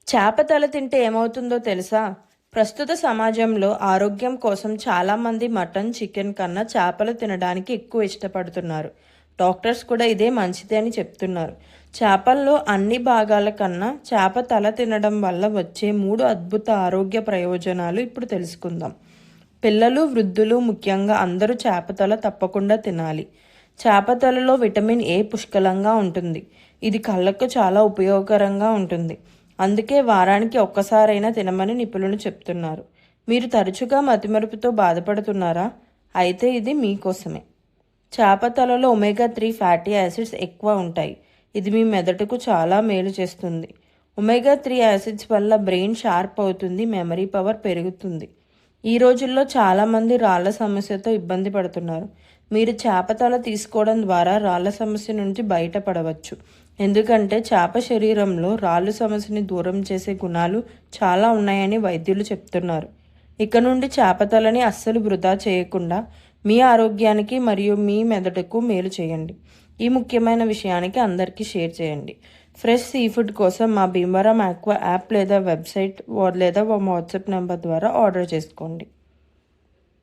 చేప తల తింటే ఏమవుతుందో తెలుసా? ప్రస్తుత సమాజంలో ఆరోగ్యం కోసం చాలామంది మటన్, చికెన్ కన్నా చేపలు తినడానికి ఎక్కువ ఇష్టపడుతున్నారు. డాక్టర్స్ కూడా ఇదే మంచిది అని చెప్తున్నారు. చేపల్లో అన్ని భాగాల కన్నా చేప తల తినడం వల్ల వచ్చే 3 అద్భుత ఆరోగ్య ప్రయోజనాలు ఇప్పుడు తెలుసుకుందాం. పిల్లలు, వృద్ధులు ముఖ్యంగా అందరూ చేప తల తప్పకుండా తినాలి. చేప తలలో విటమిన్ ఏ పుష్కలంగా ఉంటుంది. ఇది కళ్ళకు చాలా ఉపయోగకరంగా ఉంటుంది. అందుకే వారానికి ఒక్కసారైనా తినమని నిపుణులు చెప్తున్నారు. మీరు తరచుగా మతిమరుపుతో బాధపడుతున్నారా? అయితే ఇది మీకోసమే. చేప తలలో ఒమేగా 3 ఫ్యాటీ యాసిడ్స్ ఎక్కువ ఉంటాయి. ఇది మీ మెదడుకు చాలా మేలు చేస్తుంది. ఒమేగా 3 యాసిడ్స్ వల్ల బ్రెయిన్ షార్ప్ అవుతుంది, మెమరీ పవర్ పెరుగుతుంది. ఈ రోజుల్లో చాలామంది రాళ్ల సమస్యతో ఇబ్బంది పడుతున్నారు. మీరు చేప తల తీసుకోవడం ద్వారా రాళ్ల సమస్య నుంచి బయటపడవచ్చు. ఎందుకంటే చేప శరీరంలో రాళ్ళు సమస్యని దూరం చేసే గుణాలు చాలా ఉన్నాయని వైద్యులు చెప్తున్నారు. ఇక నుండి చేప తలని అస్సలు వృధా చేయకుండా మీ ఆరోగ్యానికి మరియు మీ మెదడుకు మేలు చేయండి. ఈ ముఖ్యమైన విషయానికి అందరికీ షేర్ చేయండి. ఫ్రెష్ సీ ఫుడ్ కోసం మా భీమవరం ఆక్వా యాప్ లేదా వెబ్సైట్ లేదా వాట్సాప్ నెంబర్ ద్వారా ఆర్డర్ చేసుకోండి.